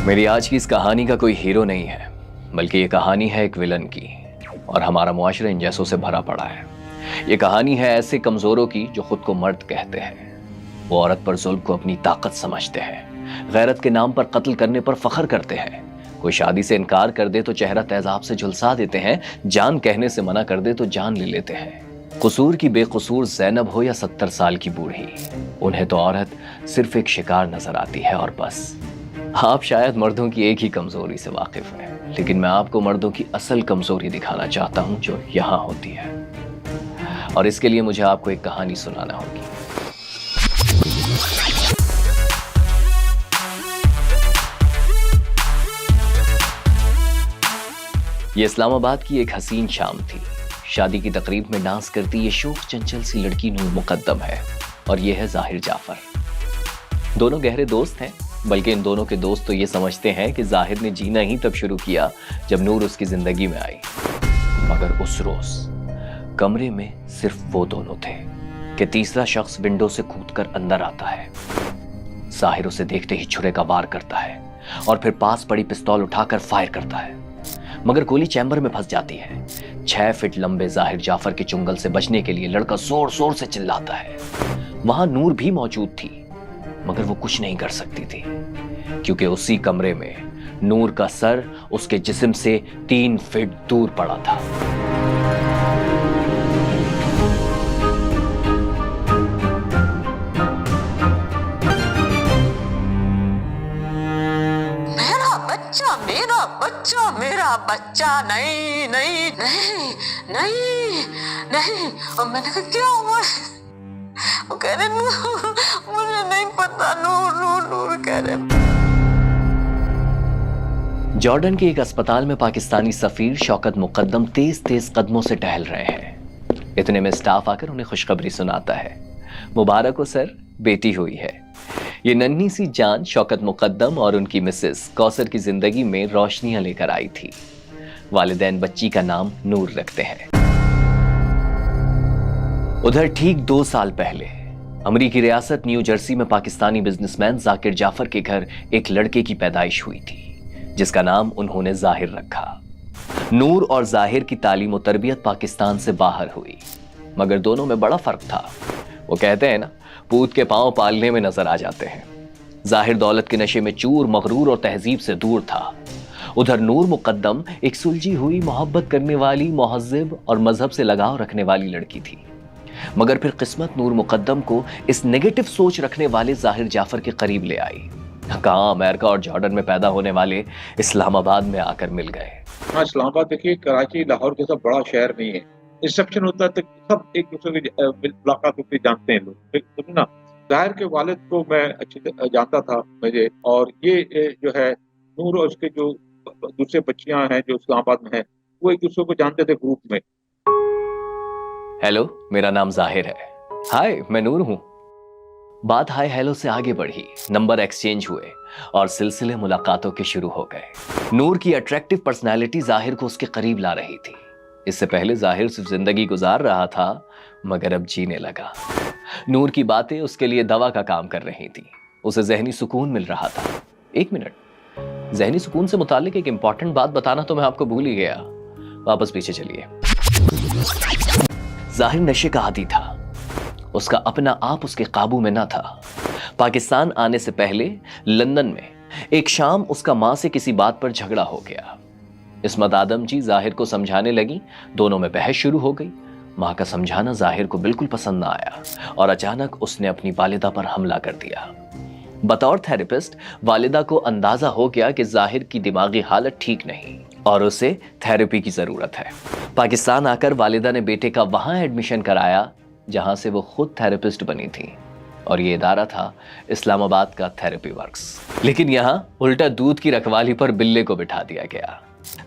मेरी आज की इस कहानी का कोई हीरो नहीं है, बल्कि ये कहानी है एक विलन की। और हमारा मुआशरा इन जैसों से भरा पड़ा है। ये कहानी है ऐसे कमजोरों की जो खुद को मर्द कहते हैं। वो औरत पर जुल्म को अपनी ताकत समझते हैं, गैरत के नाम पर कत्ल करने पर फख्र करते हैं। कोई शादी से इनकार कर दे तो चेहरा तेजाब से झुलसा देते हैं, जान कहने से मना कर दे तो जान ले लेते हैं। कसूर की बेकसूर जैनब हो या 70 साल की बूढ़ी, उन्हें तो औरत सिर्फ एक शिकार नजर आती है और बस। आप शायद मर्दों की एक ही कमजोरी से वाकिफ हैं, लेकिन मैं आपको मर्दों की असल कमजोरी दिखाना चाहता हूं जो यहां होती है। और इसके लिए मुझे आपको एक कहानी सुनाना होगी। ये इस्लामाबाद की एक हसीन शाम थी। शादी की तकरीब में डांस करती ये शोख चंचल सी लड़की नूर मुकद्दम है और ये है जाहिर जाफर। दोनों गहरे दोस्त हैं, बल्कि इन दोनों के दोस्त तो ये समझते हैं कि जाहिर ने जीना ही तब शुरू किया जब नूर उसकी जिंदगी में आई। मगर उस रोज कमरे में सिर्फ वो दोनों थे कि तीसरा शख्स विंडो से कूदकर अंदर आता है। जाहिर उसे देखते ही छुरे का वार करता है और फिर पास पड़ी पिस्तौल उठाकर फायर करता है, मगर गोली चैम्बर में फंस जाती है। 6 फीट लंबे जाहिर जाफर के चुंगल से बचने के लिए लड़का जोर जोर से चिल्लाता है। वहां नूर भी मौजूद थी, मगर वो कुछ नहीं कर सकती थी, क्योंकि उसी कमरे में नूर का सर उसके जिस्म से 3 फीट दूर पड़ा था। मेरा बच्चा नहीं नहीं नहीं नहीं नहीं। और मैंने कहा क्यों? वो कह रहे मुझे नहीं पता, नूर नूर नूर कह रहे। जॉर्डन के एक अस्पताल में पाकिस्तानी सफीर शौकत मुकद्दम तेज तेज कदमों से टहल रहे हैं। इतने में स्टाफ आकर उन्हें खुशखबरी सुनाता है। मुबारक हो सर, बेटी हुई है। ये नन्ही सी जान शौकत मुकद्दम और उनकी मिसेस कौसर की जिंदगी में रोशनियां लेकर आई थी। वालिदैन बच्ची का नाम नूर रखते हैं। उधर ठीक 2 साल पहले अमरीकी रियासत न्यू जर्सी में पाकिस्तानी बिजनेसमैन जाकिर जाफर के घर एक लड़के की पैदाइश हुई थी, जिसका नाम उन्होंने जाहिर रखा। नूर और जाहिर की तालीम और तरबियत पाकिस्तान से बाहर हुई, मगर दोनों में बड़ा फर्क था। वो कहते हैं ना, पूत के पांव पालने में नजर आ जाते हैं। जाहिर दौलत के नशे में चूर, मगरूर और तहजीब से दूर था। उधर नूर मुकद्दम एक सुलझी हुई, मोहब्बत करने वाली, मुहज्जिब और मजहब से लगाव रखने वाली लड़की थी। मगर फिर किस्मत नूर मुकद्दम को इस नेगेटिव सोच रखने वाले जाहिर जाफर के करीब ले आई। कहाँ अमेरिका और जॉर्डन में पैदा होने वाले इस्लामाबाद में आकर मिल गए। हाँ, इस्लामाबाद देखिए कराची लाहौर जैसा बड़ा शहर नहीं है। रिसेप्शन होता है तो सब एक दूसरे की मुलाकात होती है, जानते हैं लोग ना। जाहिर के वालिद को मैं अच्छे से जानता था मुझे, और ये जो है नूर और उसके जो दूसरे बच्चियां हैं जो इस्लामाबाद में हैं, वो एक दूसरे को जानते थे ग्रुप में। हेलो, मेरा नाम जाहिर है। हाय, मैं नूर हूं। बात हाय हेलो से आगे बढ़ी, नंबर एक्सचेंज हुए और सिलसिले मुलाकातों के शुरू हो गए। नूर की अट्रैक्टिव पर्सनैलिटी जाहिर को उसके करीब ला रही थी। इससे पहले जाहिर सिर्फ जिंदगी गुजार रहा था, मगर अब जीने लगा। नूर की बातें उसके लिए दवा का काम कर रही थी। उसे जहनी सुकून मिल रहा था। 1 मिनट, जहनी सुकून से मुतालिक एक इंपॉर्टेंट बात बताना तो मैं आपको भूल ही गया। वापस पीछे चलिए। जाहिर नशे का आदी था। उसका अपना आप उसके काबू में ना था। पाकिस्तान आने से पहले लंदन में एक शाम उसका मां से किसी बात पर झगड़ा हो गया। इस्मत आदम जी जाहिर को समझाने लगी। दोनों में बहस शुरू हो गई। मां का समझाना जाहिर को बिल्कुल पसंद ना आया और अचानक उसने अपनी वालिदा पर हमला कर दिया। बतौर थेरेपिस्ट वालिदा को अंदाजा हो गया कि जाहिर की दिमागी हालत ठीक नहीं और उसे थेरेपी की जरूरत है। पाकिस्तान आकर वालिदा ने बेटे का वहां एडमिशन कराया जहां से वो खुद थेरेपिस्ट बनी थी, और ये इदारा था इस्लामाबाद का थेरेपी वर्क्स। लेकिन यहाँ उल्टा दूध की रखवाली पर बिल्ले को बिठा दिया गया।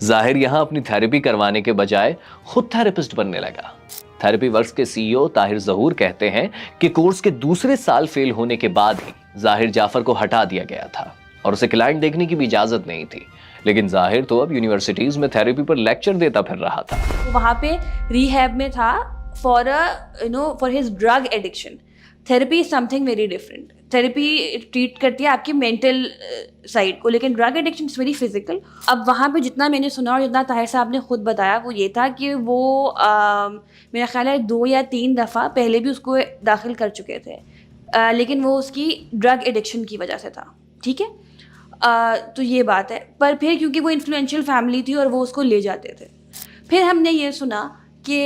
जाहिर यहां अपनी थेरेपी करवाने के बजाय खुद थेरेपिस्ट बनने लगा। थेरेपी वर्क्स के सीईओ ताहिर जहूर कहते हैं कि कोर्स के दूसरे साल फेल होने के बाद ही जाहिर जाफर को हटा दिया गया था और उसे क्लाइंट देखने की भी इजाजत नहीं थी। लेकिन जाहिर तो अब यूनिवर्सिटीज में थेरेपी पर लेक्चर देता फिर रहा था। वहाँ पे रिहैब में था for his drug addiction. Therapy is something very different. Therapy treat करती है आपकी मेंटल साइड को, लेकिन drug addiction is very physical. अब वहाँ पे जितना मैंने सुना और जितना ताहिर साहब ने खुद बताया वो ये था कि वो मेरा ख्याल है 2 या 3 दफ़ा पहले भी उसको दाखिल कर चुके थे, लेकिन वो उसकी ड्रग एडिक्शन की वजह से था, ठीक है। तो ये बात है, पर फिर क्योंकि वो इन्फ्लुएंशियल फैमिली थी और वो उसको ले जाते थे, फिर हमने ये सुना कि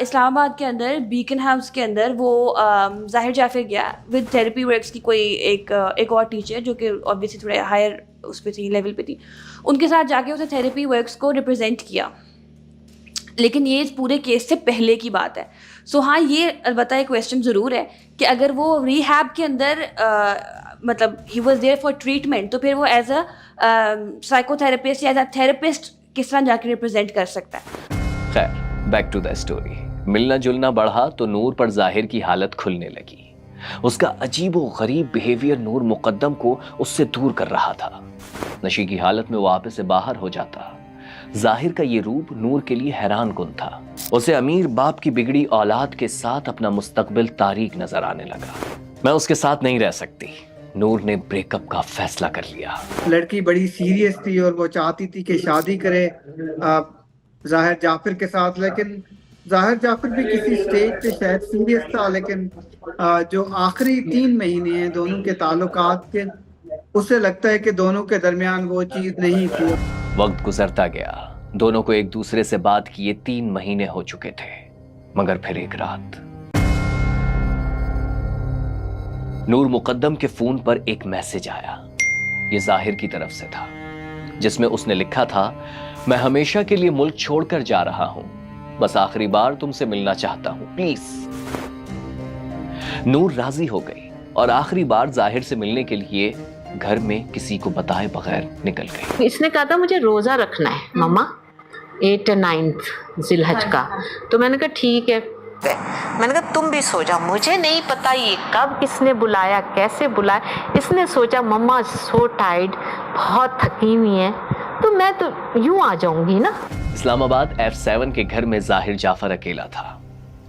इस्लामाबाद के अंदर बीकन हाउस के अंदर वो ज़ाहिर जाफिर गया विद थेरेपी वर्क्स की कोई एक और टीचर जो कि ऑब्वियसली थोड़े हायर उस पर थी, लेवल पे थी, उनके साथ जाके उसने थेरेपी वर्क्स को रिप्रेजेंट किया। लेकिन ये इस पूरे केस से पहले की बात है। सो हाँ, ये अलबत्ता एक क्वेश्चन ज़रूर है कि अगर वो रिहैब के अंदर मतलब he was there for treatment, तो फिर वो एज अ साइकोथेरेपिस्ट या एज अ थेरेपिस्ट किस तरह जाके रिप्रेजेंट कर सकता है। खैर, बैक टू द स्टोरी। मिलना जुलना बढ़ा तो नूर पर जाहिर की हालत खुलने लगी। उसका अजीबो गरीब बिहेवियर नूर मुकद्दम को उससे दूर कर रहा था। नशे की हालत में वो आपे से बाहर हो जाता। जाहिर का ये रूप नूर के लिए हैरान कुन था। उसे अमीर बाप की बिगड़ी औलाद के साथ अपना मुस्तकबिल तारीक नजर आने लगा। मैं उसके साथ नहीं रह सकती। नूर ने ब्रेकअप का फैसला कर लिया। लड़की बड़ी सीरियस थी और वो चाहती थी कि शादी करे जाहिर जाफिर के साथ, लेकिन जाहिर जाफिर भी किसी स्टेज पे शायद सीरियस था, लेकिन जो आखिरी 3 महीने हैं दोनों के ताल्लुकात के, उसे लगता है कि दोनों के दरमियान वो चीज नहीं थी। वक्त गुजरता गया। दोनों को एक दूसरे से बात किए 3 महीने हो चुके थे, मगर फिर एक रात नूर मुकद्दम के फोन पर एक मैसेज आया। ये जाहिर की तरफ से था, जिसमें उसने लिखा था, मैं हमेशा के लिए मुल्क छोड़कर जा रहा हूं, बस आखिरी बार तुमसे मिलना चाहता हूं, प्लीज। नूर राजी हो गई और आखिरी बार जाहिर से मिलने के लिए घर में किसी को बताए बगैर निकल गई। इसने कहा था मुझे रोजा रखना है मम्मा 8 और 9 जिलहज का, तो मैंने कहा ठीक है। मैंने कहा तुम भी सो जाओ, मुझे नहीं पता ये कब किसने बुलाया, कैसे बुलाया। इसने सोचा मम्मा सो टायर्ड, बहुत थकी हुई है, तो मैं तो यूं आ जाऊंगी ना। इस्लामाबाद F7 के घर में जाहिर जाफर अकेला था।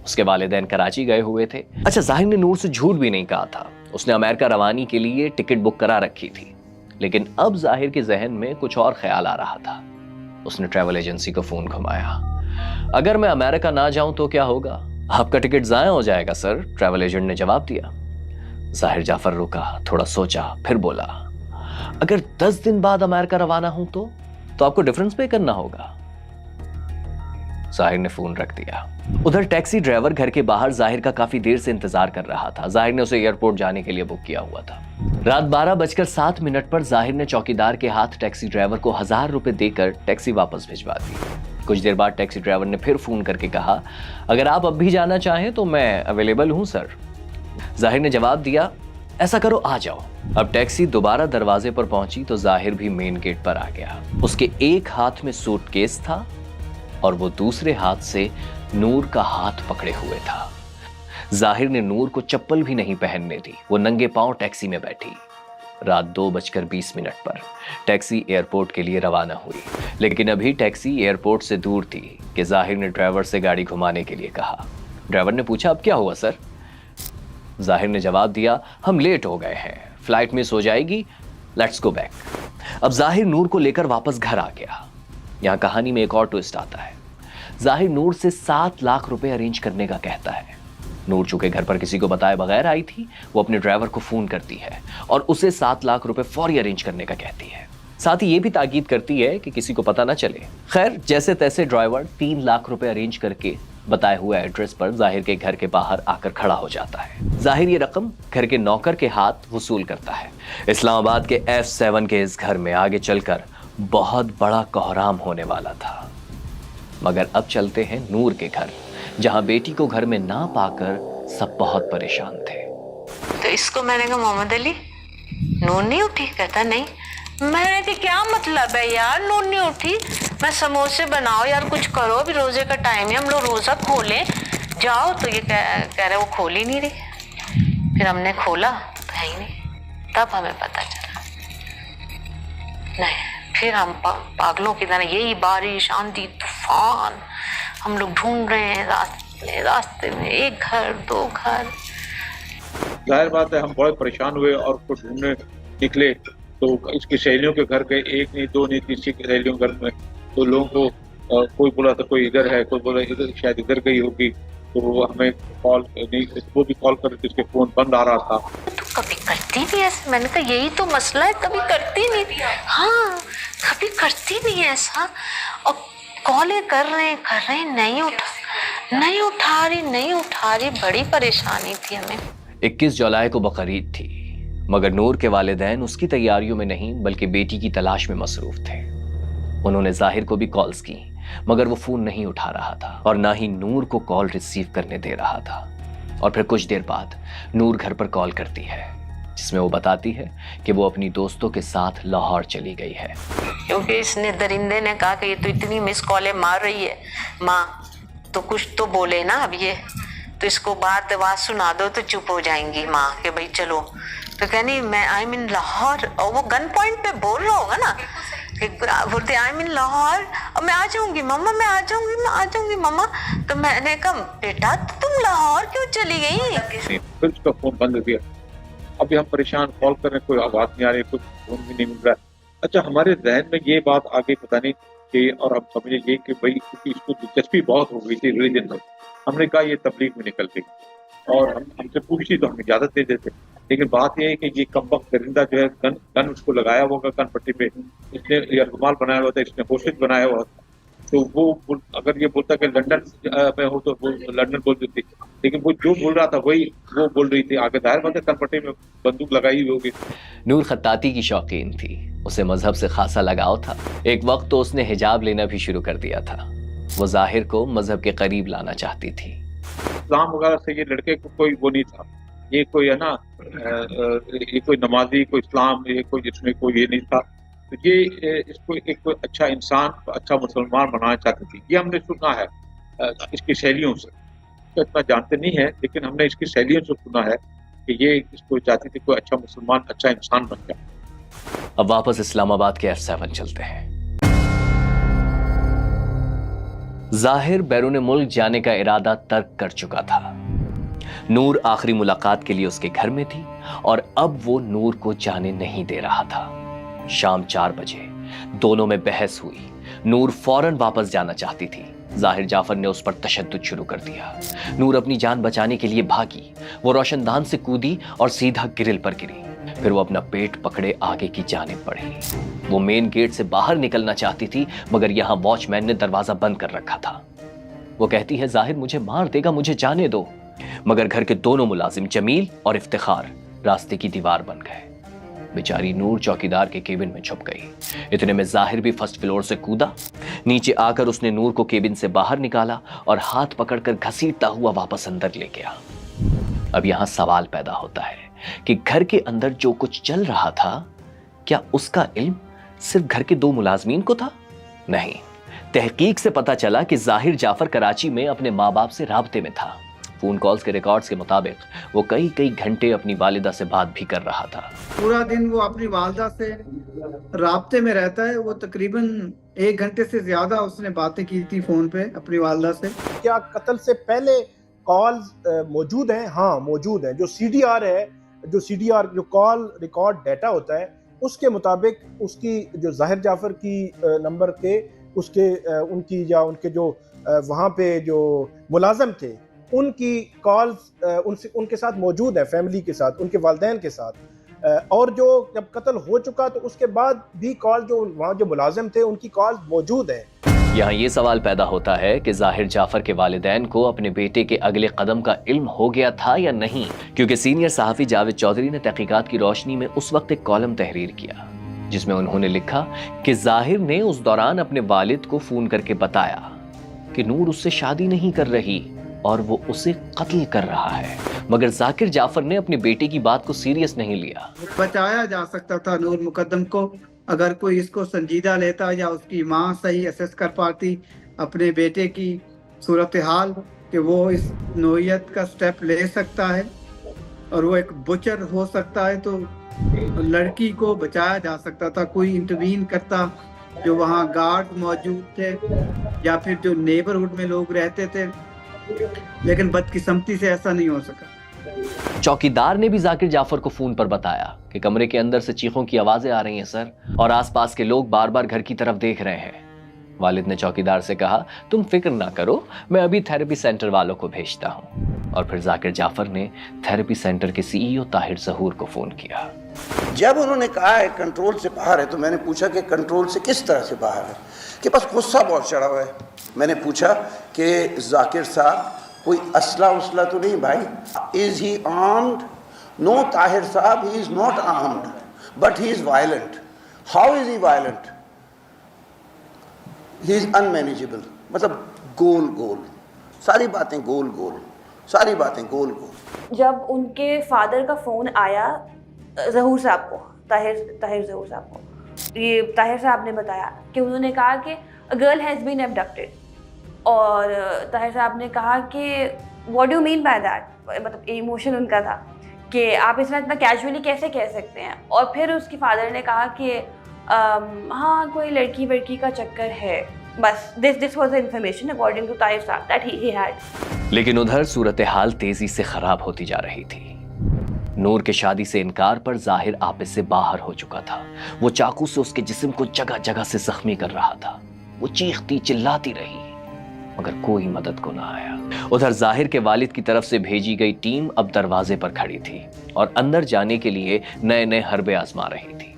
उसके वालिदैन कराची गए हुए थे। अच्छा, जाहिर ने नूर से झूठ भी नहीं कहा था। उसने अमेरिका रवानी के लिए टिकट बुक करा रखी थी, लेकिन अब जाहिर के जहन में कुछ और ख्याल आ रहा था। उसने ट्रैवल एजेंसी को फोन घुमाया। अगर मैं अमेरिका ना जाऊं तो क्या होगा? आपका टिकट जाया हो जाएगा सर, ट्रैवल एजेंट ने जवाब दिया। जाहिर जाफर रुका, थोड़ा सोचा, फिर बोला, अगर 10 दिन बाद अमेरिका रवाना हूं तो आपको डिफरेंस पे करना होगा। जाहिर ने फोन रख दिया। उधर टैक्सी ड्राइवर घर के बाहर जाहिर का काफी देर से इंतजार कर रहा था। जाहिर ने उसे एयरपोर्ट जाने के लिए बुक किया हुआ था। रात 12:07 पर जाहिर ने चौकीदार के हाथ टैक्सी ड्राइवर को 1000 रुपए देकर टैक्सी वापस भिजवा दी। कुछ देर बाद टैक्सी ड्राइवर ने फिर फोन करके कहा, अगर आप अब भी जाना चाहें तो मैं अवेलेबल हूं सर। जाहिर ने जवाब दिया, ऐसा करो आ जाओ। अब टैक्सी दोबारा दरवाजे पर पहुंची तो जाहिर भी मेन गेट पर आ गया। उसके एक हाथ में सूटकेस था और वो दूसरे हाथ से नूर का हाथ पकड़े हुए था। जाहिर ने नूर को चप्पल भी नहीं पहनने दी। वो नंगे पांव टैक्सी में बैठी। रात 2:20 पर टैक्सी एयरपोर्ट के लिए रवाना हुई, लेकिन अभी टैक्सी एयरपोर्ट से दूर थी कि जाहिर ने ड्राइवर से गाड़ी घुमाने के लिए कहा। ड्राइवर ने पूछा, अब क्या हुआ सर? जाहिर ने जवाब दिया, हम लेट हो गए हैं, फ्लाइट मिस हो जाएगी, लेट्स गो बैक। अब जाहिर नूर को लेकर वापस घर आ गया। यहां कहानी में एक और ट्विस्ट आता है। जाहिर नूर से 7 लाख रुपए अरेंज करने का कहता है। नूर चूंकि घर पर किसी को बताए बगैर आई थी, वो अपने ड्राइवर को फोन करती है और उसे 7 लाख रुपए फौरी अरेंज करने का कहती है। साथ ही ये भी ताकीद करती है कि किसी को पता ना चले। खैर, जैसे तैसे ड्राइवर 3 लाख रुपए अरेंज करके बताए हुए एड्रेस पर जाहिर के घर के बाहर आकर खड़ा हो जाता है। जाहिर ये रकम घर के नौकर के हाथ वसूल करता है। इस्लामाबाद के F7 के इस घर में आगे चलकर बहुत बड़ा कोहराम होने वाला था। मगर अब चलते हैं नूर के घर, जहां बेटी को घर में ना पाकर सब बहुत परेशान थे। तो इसको मैंने कहा, मोहम्मद अली नूर नहीं उठी? कहता नहीं। मैंने कहा क्या मतलब है यार, नूर नहीं उठी? मैं समोसे बनाओ यार, कुछ करो, अभी रोजे का टाइम है, हम लोग रोजा खोलें, जाओ। तो ये कह रहे वो खोल ही नहीं रही। फिर हमने खोला तो है ही नहीं। तब हमें पता चला नहीं। फिर हम पागलों की तरह, यही बारिश, आंधी, तूफान, हम लोग ढूंढ रहे हैं रास्ते में, एक घर 2 घर। जाहिर बात है हम बड़े परेशान हुए और उसको ढूंढने निकले। तो इसकी सहेलियों के घर गए, एक नहीं दो नहीं तीसरी की सहेलियों के घर में। तो लोगों को कोई बोला था कोई इधर है, कोई बोला इधर शायद इधर गई होगी। तो हमें कॉल नहीं, वो भी कॉल कर रहे थे, उसके फोन बंद आ रहा था। तो कभी करती भी ऐसा, मैंने कहा यही तो मसला है, कभी करती नहीं। हाँ, कभी करती नहीं है ऐसा। और कॉलें कर रहे हैं, नहीं उठा रही। बड़ी परेशानी थी हमें। 21 जुलाई को बकरीद थी, मगर नूर के वालिदैन उसकी तैयारियों में नहीं बल्कि बेटी की तलाश में मसरूफ थे। उन्होंने जाहिर को भी कॉल्स की, मगर वो फोन नहीं उठा रहा था और ना ही नूर को कॉल रिसीव करने दे रहा था। और फिर कुछ देर बाद नूर घर पर कॉल करती है, जिसमें वो बताती है कि वो अपनी दोस्तों के साथ लाहौर चली गई है। क्योंकि इसने दरिंदे ने कहा कि ये तो इतनी मिस कॉलें मार रही है, माँ तो कुछ तो बोले ना अब ये, तो इसको बात सुना दो तो चुप हो जाएंगी माँ कि भाई चलो। तो कहनी मैं आई मीन लाहौर, और वो गन पॉइंट पे बोल रहा होगा ना, बोलते आई मीन लाहौर, और मैं आ जाऊंगी मम्मा, मैं आ जाऊंगी मम्मा। तो मैंने कहा बेटा तुम लाहौर क्यों चली गई? फिर उसका फोन बंद हो गया। अभी हम परेशान, कॉल कर रहे हैं, कोई आवाज नहीं आ रही, कुछ फोन भी नहीं मिल रहा है। अच्छा, हमारे जहन में ये बात आगे पता नहीं कि, और हम समझे ये कि भाई क्योंकि इसको दिलचस्पी बहुत हो गई थी रिलीजन में, हमने कहा ये तबलीग में निकल गई और हमसे पूछती तो हम इजाजत दे देते। लेकिन बात यह है कि ये कमबख्त दरिंदा जो है गन उसको लगाया हुआ कन पट्टी पे, इसने रुमाल बनाया हुआ था, इसने होशिश बनाया हुआ था। तो वो अगर ये बोलता कि लंदन में हो तो वो लंदन बोल देती, लेकिन वो जो बोल रहा था वही वो बोल रही थी। आगे जाहिर बात है कन पट्टी में बंदूक लगाई हुई होगी। नूर खत्ताती की शौकीन थी, उसे मजहब से खासा लगाव था। एक वक्त तो उसने हिजाब लेना भी शुरू कर दिया था। वो जाहिर को मजहब के करीब लाना चाहती थी। इस्लाम वगैरह से ये लड़के को कोई वो नहीं था, ये कोई है ना, ये कोई नमाजी, कोई इस्लाम, ये कोई इसमें कोई ये नहीं था। तो ये इसको एक कोई अच्छा इंसान, अच्छा मुसलमान बनाना चाहती थी। ये हमने सुना है इसकी सहेलियों से, तो इतना जानते नहीं है, लेकिन हमने इसकी सहेलियों से सुना है कि ये इसको चाहती थी कोई अच्छा मुसलमान, अच्छा इंसान बन जाए। अब वापस इस्लामाबाद के F7 चलते हैं। जाहिर बैरून मुल्क जाने का इरादा तर्क कर चुका था। नूर आखिरी मुलाकात के लिए उसके घर में थी और अब वो नूर को जाने नहीं दे रहा था। शाम 4 बजे दोनों में बहस हुई। नूर फौरन वापस जाना चाहती थी। जाहिर जाफर ने उस पर तशद्दुद शुरू कर दिया। नूर अपनी जान बचाने के लिए भागी। वो रोशनदान से कूदी और सीधा ग्रिल पर गिरी। फिर वो अपना पेट पकड़े आगे की जानिब बढ़ी। वो मेन गेट से बाहर निकलना चाहती थी, मगर यहां वॉचमैन ने दरवाजा बंद कर रखा था। वो कहती है जाहिर मुझे मार देगा, मुझे जाने दो। मगर घर के दोनों मुलाजिम जमील और इफ्तिखार रास्ते की दीवार बन गए। बेचारी नूर चौकीदार के केबिन में छुप गई। इतने में जाहिर भी फर्स्ट फ्लोर से कूदा। नीचे आकर उसने नूर को केबिन से बाहर निकाला और हाथ पकड़कर घसीटता हुआ वापस अंदर ले गया। अब यहां सवाल पैदा होता है कि घर के अंदर जो कुछ चल रहा था, क्या उसका इल्म सिर्फ घर के 2 मुलाजमीन को था? नहीं, तहकीक से पता चला कि जाहिर जाफर कराची में अपने माँ बाप से राब्ते में था। फोन कॉल्स के रिकॉर्ड्स के मुताबिक वो कई घंटे अपनी वालिदा से बात भी कर रहा था। पूरा दिन वो अपनी वालिदा से राब्ते में रहता है। वो तकरीबन 1 घंटे से ज्यादा उसने बातें की थी फोन पे अपनी वालिदा से। क्या कत्ल से पहले कॉल्स मौजूद हैं? हाँ मौजूद हैं। जो CDR है, जो कॉल रिकॉर्ड डाटा होता है, उसके मुताबिक उसकी जो जाहिर जाफर की नंबर के उसके उनकी या उनके जो वहाँ पे जो मुलाजम थे उनकी कॉल्स उनके साथ मौजूद है, फैमिली के साथ, उनके वालिदैन के साथ। और जो जब कत्ल हो चुका तो उसके बाद भी कॉल जो वहाँ जो मुलाजिम थे उनकी कॉल्स मौजूद है। यहाँ ये सवाल पैदा होता है कि जाहिर जाफर के वालिदैन को अपने बेटे के अगले कदम का इल्म हो गया था या नहीं, क्योंकि सीनियर सहाफ़ी जावेद चौधरी ने तहकीकात की रोशनी में उस वक्त एक कॉलम तहरीर किया जिसमें उन्होंने लिखा कि जाहिर ने उस दौरान अपने वालिद को फोन करके बताया कि नूर उससे शादी नहीं कर रही और वो उसे कत्ल कर रहा है, मगर जाकिर जाफर ने अपने बेटे की बात को सीरियस नहीं लिया। बचाया जा सकता था नूर मुकद्दम को अगर कोई इसको संजीदा लेता या उसकी माँ सही असेस कर पाती अपने बेटे की सूरत हाल कि वो इस नोयत का स्टेप ले सकता है और वो एक बुचर हो सकता है, तो लड़की को बचाया जा सकता था। कोई इंटरवीन करता, जो वहाँ गार्ड मौजूद थे या फिर जो नेबरहुड में लोग रहते थे, लेकिन बदकिस्मती से ऐसा नहीं हो सका। चौकीदार ने भी जाकिर जाफर को फोन पर बताया कि कमरे के अंदर से चीखों की आवाजें आ रही हैं सर, और आसपास के लोग बार बार घर की तरफ देख रहे हैं। वालिद ने चौकीदार से कहा, तुम फिक्र ना करो, मैं अभी थेरेपी सेंटर वालों को भेजता हूं। और फिर जाकिर जाफर ने थेरेपी सेंटर के सीईओ ताहिर ज़हूर को फोन किया। जब उन्होंने कहा है कंट्रोल से बाहर है, तो मैंने पूछा कि कंट्रोल से किस तरह से बाहर है, कि बस गुस्सा बहुत चढ़ा हुआ है। मैंने पूछा कि जाकिर साहब कोई असला उसला तो नहीं भाई, is he armed? No Tahir साहब, he is not armed but he is violent. How is he violent? He is unmanageable. मतलब गोल गोल सारी बातें, गोल गोल सारी बातें, गोल गोल। जब उनके फादर का फ़ोन आया ज़हूर साहब को, ताहिर ज़हूर साहब को, ये ताहिर साहब ने बताया कि उन्होंने कहा कि अ गर्ल हैज़ बीन एब्डक्टेड। और ताहिर साहब ने कहा कि what do mean by that, मतलब इमोशन उनका था कि आप इस तरह इतना कैजुअली कैसे कह सकते हैं। और फिर उसके फादर ने कहा कि हाँ कोई लड़की वड़की का चक्कर है, बस this was the information according to Tahir साहब दैट ही हैड। लेकिन उधर सूरत हाल तेजी से खराब होती जा रही थी। नूर के शादी से इनकार पर जाहिर आपस से बाहर हो चुका था। वो चाकू से उसके जिस्म को जगह जगह से जख्मी कर रहा था। वो चीखती चिल्लाती रही मगर कोई मदद को ना आया। उधर जाहिर के वालिद की तरफ से भेजी गई टीम अब दरवाजे पर खड़ी थी और अंदर जाने के लिए नए नए हरबे आजमा रही थी।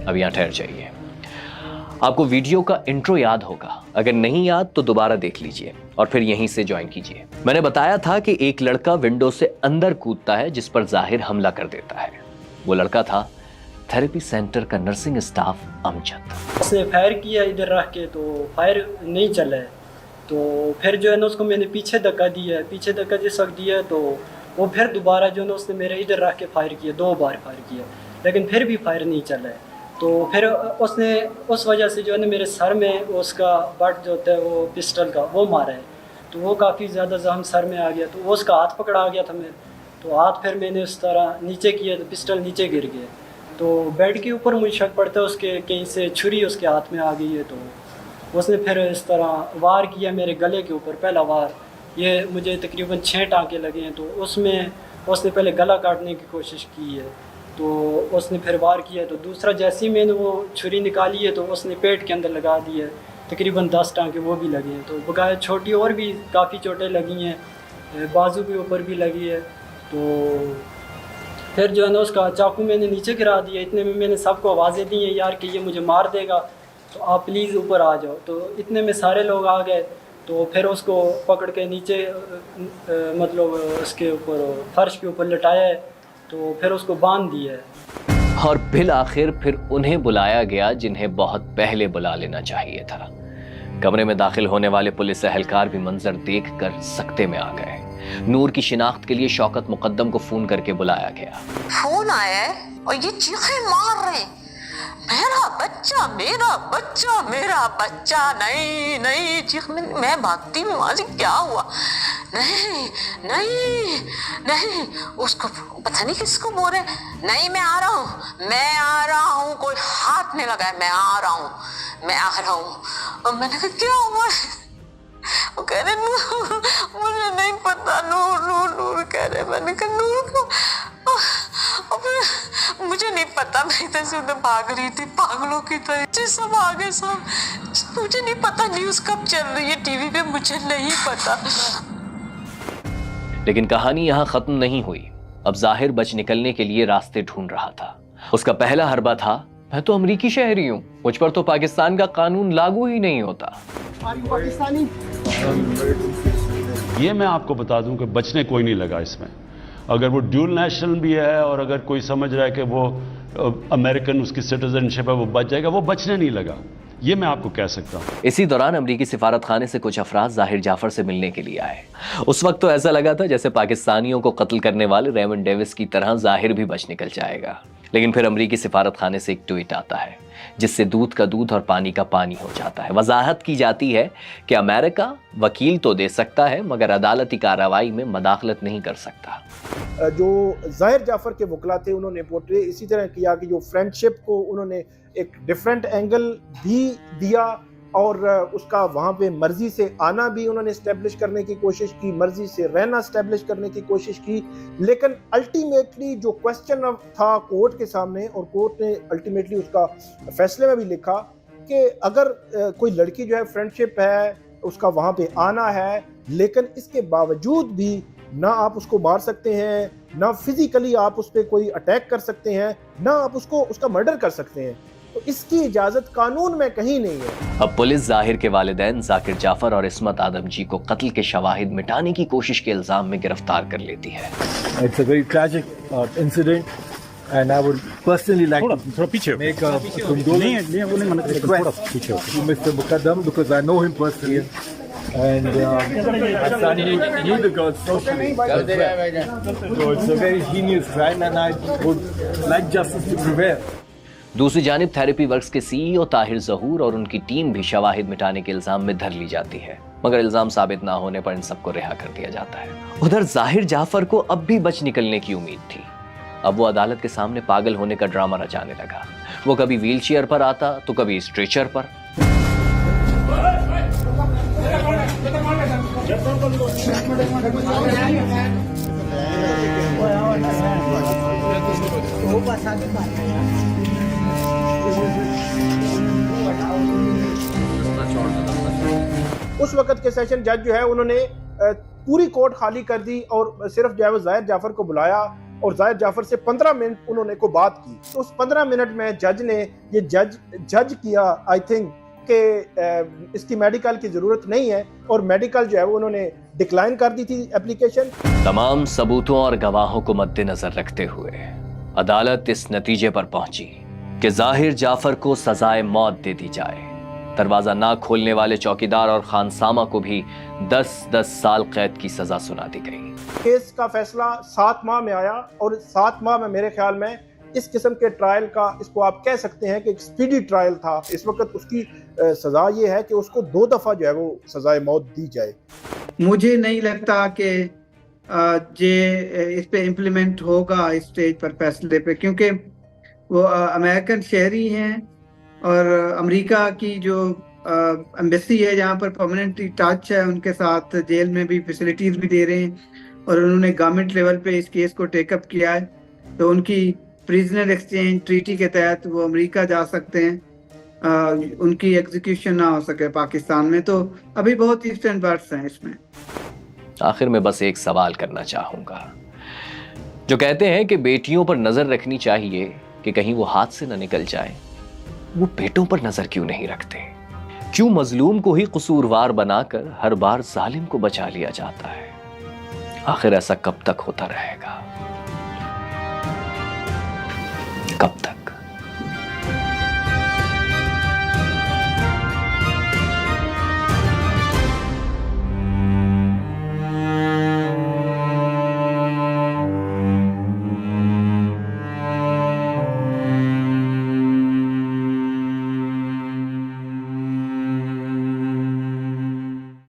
अब यहाँ ठहर जाइए, आपको वीडियो का इंट्रो याद होगा, अगर नहीं याद तो दोबारा देख लीजिए और फिर यहीं से ज्वाइन कीजिए। मैंने बताया था कि एक लड़का विंडो से अंदर कूदता है जिस पर जाहिर हमला कर देता है। वो लड़का था थेरेपी सेंटर का नर्सिंग स्टाफ अमजद। उसने फायर किया इधर रख के, तो फायर नहीं चला है, तो फिर जो है ना उसको मैंने पीछे धक्का दिया, पीछे धक्का जिस वक्त दिया तो वो फिर दोबारा जो है ना उसने मेरे इधर रख के फायर किया, 2 बार फायर किया, लेकिन फिर भी फायर नहीं चला है। तो फिर उसने उस वजह से जो है ना मेरे सर में उसका बट जो होता है वो पिस्टल का वो मारा है, तो वो काफ़ी ज़्यादा जख्म सर में आ गया, तो वो उसका हाथ पकड़ा आ गया था मेरे, तो हाथ फिर मैंने उस तरह नीचे किया तो पिस्टल नीचे गिर गया, तो बेड के ऊपर मुझे शक पड़ता है उसके कहीं से छुरी उसके हाथ में आ गई है, तो उसने फिर इस तरह वार किया मेरे गले के ऊपर। पहला वार, ये मुझे तकरीबन 6 टाँके लगे हैं, तो उसमें उसने पहले गला काटने की कोशिश की है, तो उसने फिर वार किया, तो दूसरा जैसे ही मैंने वो छुरी निकाली है तो उसने पेट के अंदर लगा दी है, तकरीबन 10 टाँके वो भी लगे हैं, तो बकाया छोटी और भी काफ़ी चोटें लगी हैं, बाजू के ऊपर भी लगी है। तो फिर जो है ना उसका चाकू मैंने नीचे गिरा दिया। इतने में मैंने सबको आवाज़ें दी हैं यार कि ये मुझे मार देगा, तो आप प्लीज़ ऊपर आ जाओ। तो इतने में सारे लोग आ गए, तो फिर उसको पकड़ के नीचे मतलब उसके ऊपर फर्श के ऊपर लटाया है, तो फिर उसको बांध दिया है। और बिल आखिर फिर उन्हें बुलाया गया जिन्हें बहुत पहले बुला लेना चाहिए था। कमरे में दाखिल होने वाले पुलिस एहलकार भी मंजर देखकर सकते में आ गए। नूर की शिनाख्त के लिए शौकत मुकद्दम को फोन करके बुलाया गया। फोन आया है और ये चीखें मार रहे हैं, मेरा बच्चा मेरा बच्चा मेरा बच्चा, नहीं नहीं चीख। मैं भागती हूँ वहां से, क्या हुआ? नहीं नहीं नहीं, उसको पता नहीं किसको बोल रहे, नहीं मैं आ रहा हूँ, कोई हाथ नहीं लगाया, मैं आ रहा हूँ। और मैंने कहा क्या हुआ? वो कह रहे नूर, मुझे नहीं पता, नूर कह रहे। मैंने कहा नूर को, और फिर मुझे नहीं पता, मैं इधर से उधर भाग रही थी पागलों की तरह, सब आगे सब, मुझे नहीं पता न्यूज़ कब चल रही है टीवी पे, मुझे नहीं पता। लेकिन कहानी यहाँ खत्म नहीं हुई। अब जाहिर बच निकलने के लिए रास्ते ढूंढ रहा था। उसका पहला हरबा था, मैं तो अमरीकी शहरी हूँ, मुझ पर तो पाकिस्तान का कानून लागू ही नहीं होता। ये मैं आपको बता दूं कि बचने कोई नहीं लगा इसमें। अगर वो ड्यूल नेशनल भी है और अगर कोई समझ रहा है कि वो अमेरिकन उसकी सिटीजनशिप है वो बच जाएगा, वो बचने नहीं लगा, ये मैं आपको कह सकता हूँ। इसी दौरान अमरीकी सिफारत खाने से कुछ अफराद जाहिर जाफर से मिलने के लिए आए। उस वक्त तो ऐसा लगा था जैसे पाकिस्तानियों को कत्ल करने वाले रेमंड डेविस की तरह जाहिर भी बच निकल जाएगा। लेकिन फिर अमरीकी सिफारत खाने से एक ट्वीट आता है जिससे दूध का दूध और पानी का पानी हो जाता है। वजाहत की जाती है कि अमेरिका वकील तो दे सकता है मगर अदालती कार्रवाई में मदाखलत नहीं कर सकता। जो जाहिर जाफर के वकला थे उन्होंने पोर्ट्रे इसी तरह किया कि जो फ्रेंडशिप को उन्होंने एक डिफरेंट एंगल भी दिया और उसका वहाँ पे मर्जी से आना भी उन्होंने इस्टेब्लिश करने की कोशिश की, मर्जी से रहना इस्टेब्लिश करने की कोशिश की, लेकिन अल्टीमेटली जो क्वेश्चन था कोर्ट के सामने, और कोर्ट ने अल्टीमेटली उसका फैसले में भी लिखा कि अगर कोई लड़की जो है फ्रेंडशिप है, उसका वहाँ पे आना है, लेकिन इसके बावजूद भी ना आप उसको मार सकते हैं, ना फिजिकली आप उस पर कोई अटैक कर सकते हैं, ना आप उसका मर्डर कर सकते हैं, तो इसकी इजाजत कानून में कहीं नहीं है। अब पुलिस जाहिर के वालिदैन जाकिर जाफर और इस्मत आदम जी को कत्ल के शवाहिद मिटाने की कोशिश के इल्जाम में गिरफ्तार कर लेती है। It's a very tragic incident, and I would personally like to make a condolence request to Mr. Muqaddam, because I know him personally, and my son knew the girl socially as well. So it's a very heinous crime, and I would like justice to prevail. दूसरी जानिब therapy works के CEO Tahir ज़हूर और उनकी team भी शवाहिद मिटाने के इल्जाम में धर ली जाती है, मगर इल्जाम साबित ना होने पर इन सबको रिहा कर दिया जाता है। उधर जाहिर जाफर को अब भी बच निकलने की उम्मीद थी। अब वो अदालत के सामने पागल होने का ड्रामा रचाने लगा। वो कभी व्हीलचेयर पर आता तो कभी स्ट्रेचर पर। उस वक्त के सेशन जज जो है उन्होंने पूरी कोर्ट खाली कर दी और सिर्फ जो है वो जाहिर जाफर को बुलाया और जाहिर जाफर से 15 मिनट उन्होंने को बात की। तो उस 15 मिनट में जज ने ये जज किया आई थिंक कि इसकी मेडिकल की जरूरत नहीं है, और मेडिकल जो है वो उन्होंने डिक्लाइन कर दी थी एप्लीकेशन। तमाम सबूतों और गवाहों को मद्देनजर रखते हुए अदालत इस नतीजे पर पहुंची कि जाहिर जाफर को सजाए मौत दे दी जाए। दरवाजा ना खोलने वाले चौकीदार और खानसामा को भी 10-10 साल कैद की सजा सुना दी गई। केस का फैसला 7 माह में आया, और 7 माह में मेरे ख्याल में इस किस्म के ट्रायल का, इसको आप कह सकते हैं कि एक स्पीडी ट्रायल था। इस वक्त उसकी सजा ये है कि उसको 2 दफा जो है वो सजाए मौत दी जाए। मुझे नहीं लगता कि इस पे इम्प्लीमेंट होगा इस स्टेज पर फैसले पे, क्योंकि वो अमेरिकन शहरी हैं और अमेरिका की जो एम्बेसी है जहाँ पर परमानेंटली टच है उनके साथ, जेल में भी फैसिलिटीज भी दे रहे हैं, और उन्होंने गवर्नमेंट लेवल पे इस केस को टेकअप किया है, तो उनकी प्रिजनर एक्सचेंज ट्रीटी के तहत वो अमेरिका जा सकते हैं, उनकी एग्जीक्यूशन ना हो सके पाकिस्तान में। तो अभी बहुत इफ्स एंड बट्स हैं इसमें। आखिर में बस एक सवाल करना चाहूंगा, जो कहते हैं कि बेटियों पर नजर रखनी चाहिए कि कहीं वो हाथ से न निकल जाए, वो बेटों पर नजर क्यों नहीं रखते? क्यों मजलूम को ही कसूरवार बनाकर हर बार जालिम को बचा लिया जाता है? आखिर ऐसा कब तक होता रहेगा? कब तक?